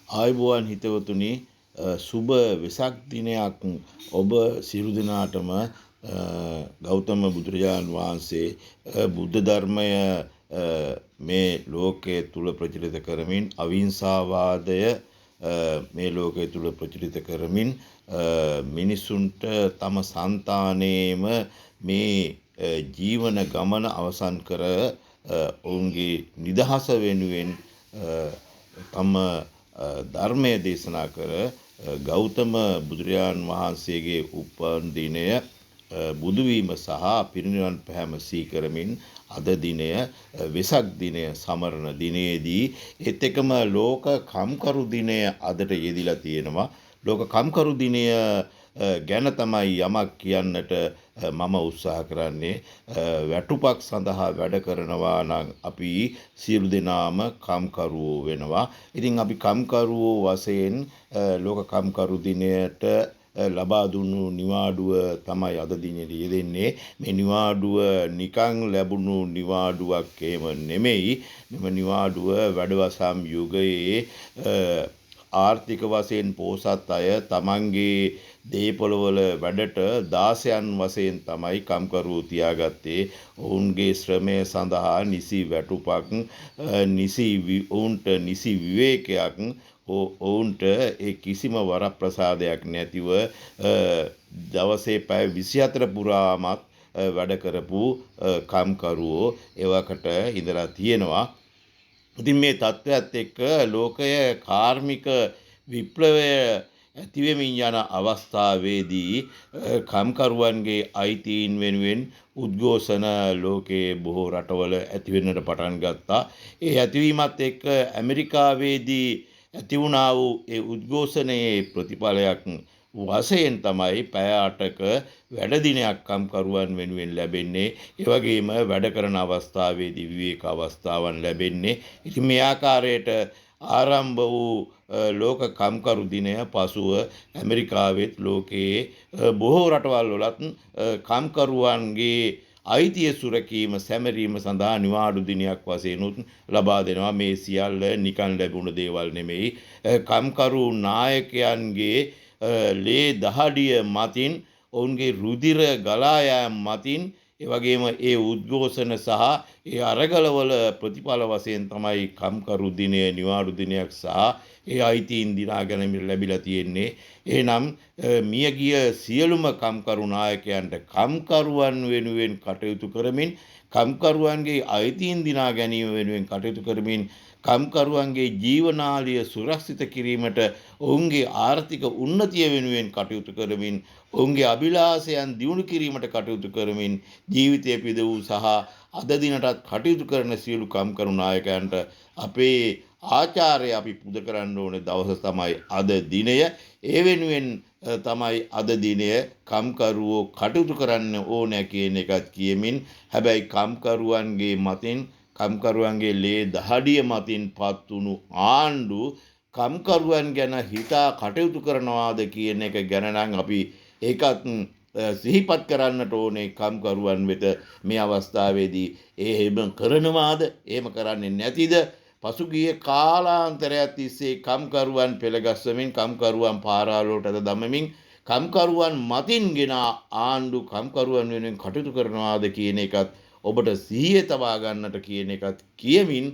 ආයුබෝවන් හිතවතුනි සුබ වෙසක් දිනයක් ඔබ සියලු දෙනාටම ගෞතම බුදුරජාණන් වහන්සේ බුද්ධ ධර්මය මේ ලෝකයේ තුල ප්‍රචලිත කරමින් අවිහිංසාවාදය මේ ලෝකයේ තුල ප්‍රචලිත කරමින් මිනිසුන්ට තම సంతානයේම මේ ජීවන ගමන අවසන් කර ඔවුන්ගේ නිදහස වෙනුවෙන් තම ධර්මය දේශනා කර ගෞතම බුදුරජාන් වහන්සේගේ උපන් දිනය බුදු වීම සහ පිරිනිවන් පෑම සීකරමින් අද දිනය වෙසක් දිනය සමරන දිනේදී ඒත් එකම ලෝක කම්කරු දිනය අදට යෙදිලා තියෙනවා. ලෝක කම්කරු දිනය ගැන තමයි යමක් කියන්නට මම උත්සාහ කරන්නේ. වැටුපක් සඳහා වැඩ කරනවා නම් අපි සියලු දෙනාම කම්කරුවෝ වෙනවා. ඉතින් අපි කම්කරුවෝ වශයෙන් ලෝක කම්කරු දිනයට ලබා දුන්නු නිවාඩුව තමයි අද දිනේ යෙදෙන්නේ. මේ නිවාඩුව නිකන් ලැබුණු නිවාඩුවක් එහෙම නෙමෙයි. මෙම නිවාඩුව වැඩවසම් යුගයේ ආර්ථික වශයෙන් පෝසත් අය තමන්ගේ දේපොළවල වැඩට දාසයන් වශයෙන් තමයි කම්කරුවෝ තියාගත්තේ. ඔවුන්ගේ ශ්‍රමය සඳහා නිසි වැටුපක් ඔවුන්ට නිසි විවේකයක් ඔවුන්ට ඒ කිසිම වරප්‍රසාදයක් නැතිව දවසේ පැය 24 පුරාමත් වැඩ කරපු කම්කරුවෝ එවකට ඉඳලා තියෙනවා. ඉතින් මේ තත්ත්වයට එක්ක ලෝකයේ කාර්මික විප්ලවය ඇතිවෙමින් යන අවස්ථාවේදී කම්කරුවන්ගේ අයිතීන් වෙනුවෙන් උද්ඝෝෂණ ලෝකයේ බොහෝ රටවල ඇති වෙන්නට පටන් ගත්තා. ඒ ඇතිවීමත් එක්ක ඇමරිකාවේදී ඇති වුණා වූ ඒ උද්ඝෝෂණයේ ප්‍රතිඵලයක් වශයෙන් තමයි පැය 8ක වැඩ දිනයක් කම්කරුවන් වෙනුවෙන් ලැබෙන්නේ. ඒ වගේම වැඩ කරන අවස්ථාවේදී විවේක අවස්ථාවන් ලැබෙන්නේ. ඉතින් මේ ආකාරයට ආරම්භ වූ ලෝක කම්කරු දිනය පසුව ඇමරිකාවෙත් ලෝකයේ බොහෝ රටවල් වලත් කම්කරුවන්ගේ අයිතිය සුරකීම සැමරීම සඳහා නිවාඩු දිනයක් වශයෙන් ලබා දෙනවා. මේ සියල්ල නිකන් ලැබුණ දේවල් නෙමෙයි. කම්කරු නායකයන්ගේ ලේ දහඩිය මතින් ඔවුන්ගේ රුධිර ගලා යාම මතින් ඒ වගේම ඒ උද්ඝෝෂණ සහ ඒ අරගලවල ප්‍රතිඵල වශයෙන් තමයි කම්කරු දිනය නිවාඩු දිනයක් සහ ඒ අයිතීන් දිනා ගැනීම ලැබිලා තියෙන්නේ. එහෙනම් මියගිය සියලුම කම්කරු නායකයන්ට කම්කරුවන් වෙනුවෙන් කටයුතු කරමින් කම්කරුවන්ගේ අයිතීන් දිනා ගැනීම වෙනුවෙන් කටයුතු කරමින් කම්කරුවන්ගේ ජීවනාලිය සුරක්ෂිත කිරීමට ඔවුන්ගේ ආර්ථික උන්නතිය වෙනුවෙන් කටයුතු කරමින් ඔවුන්ගේ අභිලාෂයන් දියුණු කිරීමට කටයුතු කරමින් ජීවිතය පිද වූ සහ අද දිනටත් කටයුතු කරන සියලු කම්කරු නායකයන්ට අපේ ආචාර්ය අපි පුද කරන්න ඕනේ දවස තමයි අද දිනය. ඒ වෙනුවෙන් තමයි අද දිනය කම්කරුවෝ කටයුතු කරන්න ඕනේ කියන එකත් කියමින් හැබැයි කම්කරුවන්ගේ මතින් කම්කරුවන්ගේ ලේ දහඩිය මතින් පත් වුණු ආණ්ඩු කම්කරුවන් ගැන හිතා කටයුතු කරනවාද කියන එක ගැන නම් අපි ඒකත් සිහිපත් කරන්නට ඕනේ. කම්කරුවන් වෙත මේ අවස්ථාවේදී එහෙම කරනවාද එහෙම කරන්නේ නැතිද? පසුගිය කාලාන්තරයක් තිස්සේ කම්කරුවන් පෙළගස්වමින් කම්කරුවන් පාරාලෝට දමමින් කම්කරුවන් මතින්ගෙන ආණ්ඩු කම්කරුවන් වෙනුවෙන් කටයුතු කරනවාද කියන එකත් ඔබට සිහිය තබා ගන්නට කියන එකත් කියමින්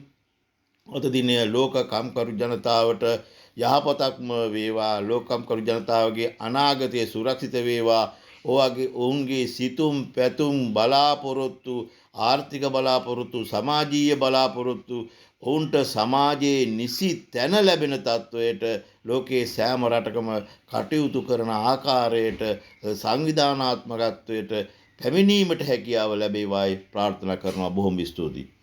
අද දිනය ලෝක කම්කරු ජනතාවට යහපතක්ම වේවා. ලෝක කම්කරු ජනතාවගේ අනාගතය සුරක්ෂිත වේවා. ඔවුන්ගේ සිතුම් පැතුම් බලාපොරොත්තු ආර්ථික බලාපොරොත්තු සමාජීය බලාපොරොත්තු ඔවුන්ට සමාජයේ නිසි තැන ලැබෙන තත්වයට ලෝකයේ සෑම රටකම කටයුතු කරන ආකාරයට සංවිධානාත්මකත්වයට පැමිණීමට හැකියාව ලැබේවායි ප්‍රාර්ථනා කරනවා. බොහොම ස්තුතියි.